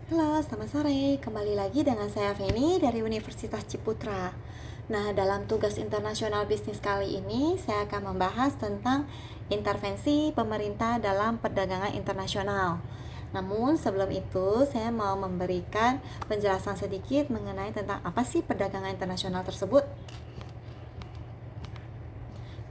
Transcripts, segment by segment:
Halo, selamat sore. Kembali lagi dengan saya Feni dari Universitas Ciputra. Nah, dalam tugas internasional bisnis kali ini, saya akan membahas tentang intervensi pemerintah dalam perdagangan internasional. Namun, sebelum itu, saya mau memberikan penjelasan sedikit mengenai tentang apa sih perdagangan internasional tersebut.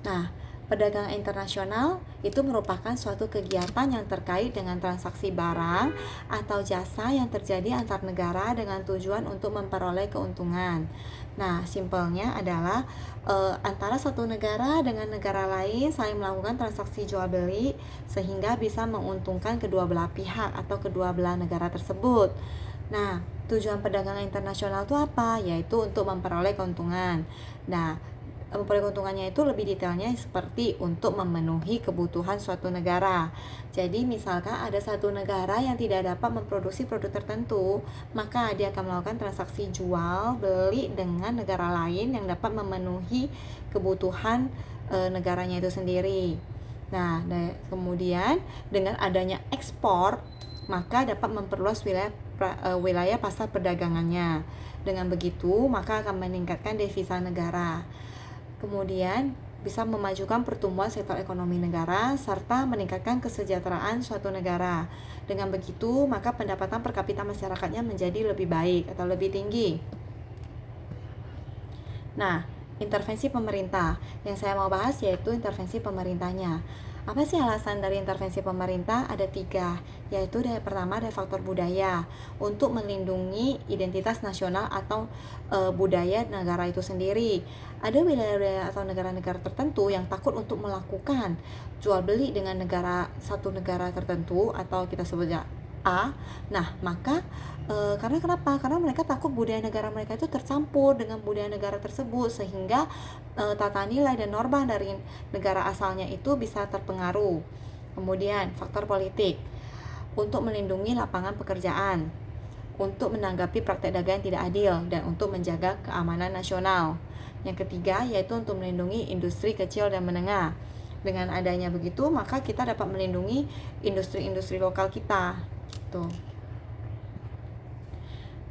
Nah, perdagangan internasional itu merupakan suatu kegiatan yang terkait dengan transaksi barang atau jasa yang terjadi antar negara dengan tujuan untuk memperoleh keuntungan. Nah, simpelnya adalah antara satu negara dengan negara lain saling melakukan transaksi jual beli sehingga bisa menguntungkan kedua belah pihak atau kedua belah negara tersebut. Nah, tujuan perdagangan internasional itu apa? Yaitu untuk memperoleh keuntungan. Nah, memperoleh keuntungannya itu lebih detailnya seperti untuk memenuhi kebutuhan suatu negara. Jadi misalkan ada satu negara yang tidak dapat memproduksi produk tertentu, maka dia akan melakukan transaksi jual beli dengan negara lain yang dapat memenuhi kebutuhan negaranya itu sendiri. Nah, kemudian dengan adanya ekspor, maka dapat memperluas wilayah pasar perdagangannya. Dengan begitu, maka akan meningkatkan devisa negara. Kemudian bisa memajukan pertumbuhan sektor ekonomi negara serta meningkatkan kesejahteraan suatu negara. Dengan begitu, maka pendapatan per kapita masyarakatnya menjadi lebih baik atau lebih tinggi. Nah, intervensi pemerintah yang saya mau bahas yaitu intervensi pemerintahnya. Apa sih alasan dari intervensi pemerintah? Ada 3, yaitu dari pertama ada faktor budaya untuk melindungi identitas nasional atau budaya negara itu sendiri. Ada wilayah-wilayah atau negara-negara tertentu yang takut untuk melakukan jual beli dengan satu negara tertentu atau kita sebutnya A. Nah, maka karena kenapa? Karena mereka takut budaya negara mereka itu tercampur dengan budaya negara tersebut sehingga tata nilai dan norma dari negara asalnya itu bisa terpengaruh. Kemudian, faktor politik untuk melindungi lapangan pekerjaan, untuk menanggapi praktek dagang yang tidak adil dan untuk menjaga keamanan nasional. Yang ketiga yaitu untuk melindungi industri kecil dan menengah. Dengan adanya begitu, maka kita dapat melindungi industri-industri lokal kita. Gitu.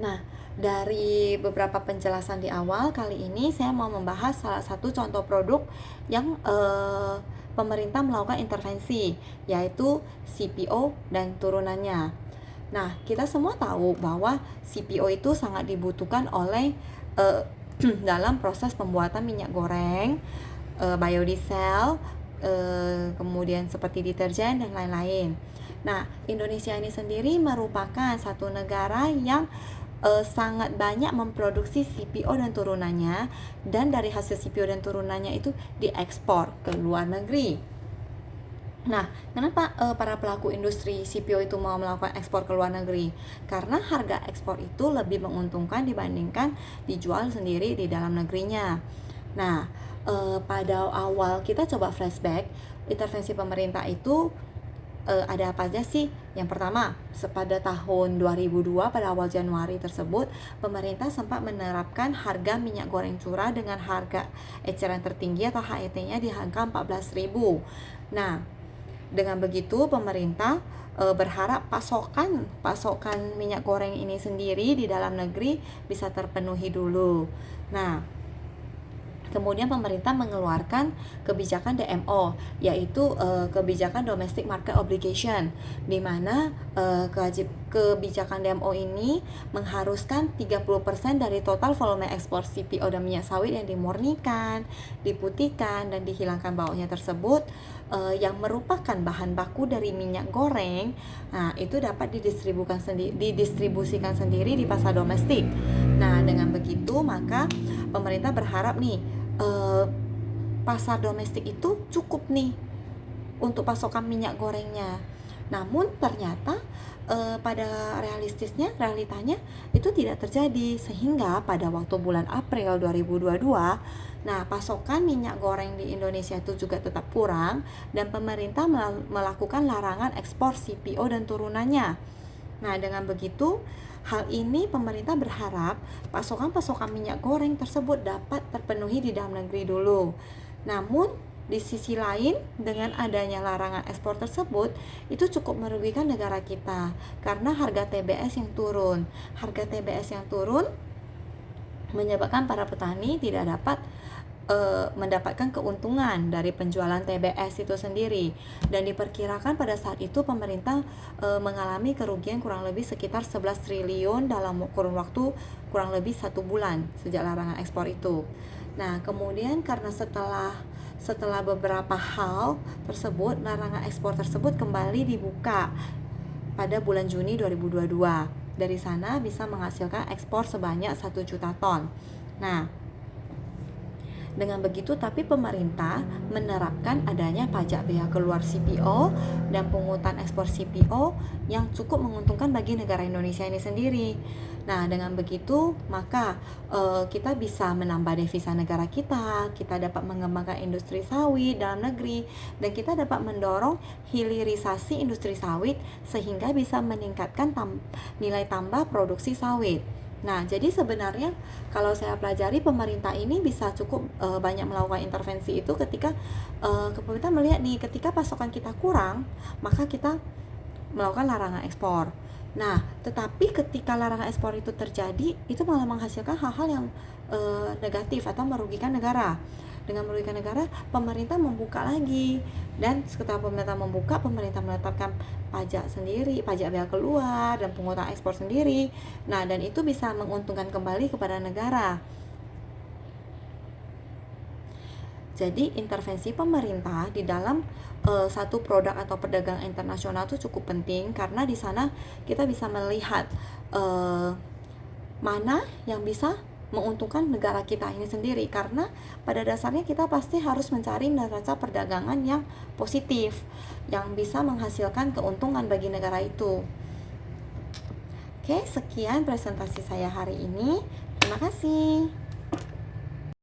Nah, dari beberapa penjelasan di awal, kali ini saya mau membahas salah satu contoh produk yang pemerintah melakukan intervensi, yaitu CPO dan turunannya. Nah, kita semua tahu bahwa CPO itu sangat dibutuhkan oleh dalam proses pembuatan minyak goreng, biodiesel, kemudian seperti deterjen dan lain-lain. Nah, Indonesia ini sendiri merupakan satu negara yang sangat banyak memproduksi CPO dan turunannya, dan dari hasil CPO dan turunannya itu diekspor ke luar negeri. Nah, kenapa para pelaku industri CPO itu mau melakukan ekspor ke luar negeri? Karena harga ekspor itu lebih menguntungkan dibandingkan dijual sendiri di dalam negerinya. Nah, pada awal kita coba flashback, intervensi pemerintah itu ada apa aja sih? Yang pertama, pada tahun 2002 pada awal Januari tersebut, pemerintah sempat menerapkan harga minyak goreng curah dengan harga eceran tertinggi atau HET-nya di angka 14.000. Nah, dengan begitu pemerintah berharap pasokan minyak goreng ini sendiri di dalam negeri bisa terpenuhi dulu. Nah, kemudian pemerintah mengeluarkan kebijakan DMO, yaitu kebijakan Domestic Market Obligation, di mana kebijakan DMO ini mengharuskan 30% dari total volume ekspor CPO dan minyak sawit yang dimurnikan, diputihkan, dan dihilangkan baunya tersebut yang merupakan bahan baku dari minyak goreng, nah itu dapat didistribusikan sendiri di pasar domestik. Nah, dengan begitu maka pemerintah berharap nih pasar domestik itu cukup nih untuk pasokan minyak gorengnya. Namun ternyata pada realitanya itu tidak terjadi, sehingga pada waktu bulan April 2022, nah pasokan minyak goreng di Indonesia itu juga tetap kurang dan pemerintah melakukan larangan ekspor CPO dan turunannya. Nah, dengan begitu, hal ini pemerintah berharap pasokan minyak goreng tersebut dapat terpenuhi di dalam negeri dulu. Namun, di sisi lain, dengan adanya larangan ekspor tersebut, itu cukup merugikan negara kita karena harga TBS yang turun. Harga TBS yang turun menyebabkan para petani tidak dapat mendapatkan keuntungan dari penjualan TBS itu sendiri, dan diperkirakan pada saat itu pemerintah mengalami kerugian kurang lebih sekitar 11 triliun dalam kurun waktu kurang lebih 1 bulan sejak larangan ekspor itu. Nah, kemudian karena setelah beberapa hal tersebut, larangan ekspor tersebut kembali dibuka pada bulan Juni 2022. Dari sana bisa menghasilkan ekspor sebanyak 1 juta ton. Nah, dengan begitu, tapi pemerintah menerapkan adanya pajak bea keluar CPO dan pungutan ekspor CPO yang cukup menguntungkan bagi negara Indonesia ini sendiri. Nah, dengan begitu maka kita bisa menambah devisa negara kita dapat mengembangkan industri sawit dalam negeri, dan kita dapat mendorong hilirisasi industri sawit sehingga bisa meningkatkan nilai tambah produksi sawit. Nah, jadi sebenarnya kalau saya pelajari, pemerintah ini bisa cukup banyak melakukan intervensi itu ketika pemerintah melihat nih, ketika pasokan kita kurang, maka kita melakukan larangan ekspor. Nah, tetapi ketika larangan ekspor itu terjadi, itu malah menghasilkan hal-hal yang negatif atau merugikan negara. Dengan merugikan negara, pemerintah membuka lagi, dan setelah pemerintah membuka, pemerintah menetapkan pajak sendiri, pajak bea keluar dan pungutan ekspor sendiri. Nah, dan itu bisa menguntungkan kembali kepada negara. Jadi intervensi pemerintah di dalam satu produk atau perdagangan internasional itu cukup penting, karena di sana kita bisa melihat mana yang bisa menguntungkan negara kita ini sendiri, karena pada dasarnya kita pasti harus mencari neraca perdagangan yang positif yang bisa menghasilkan keuntungan bagi negara itu. Oke, sekian presentasi saya hari ini. Terima kasih.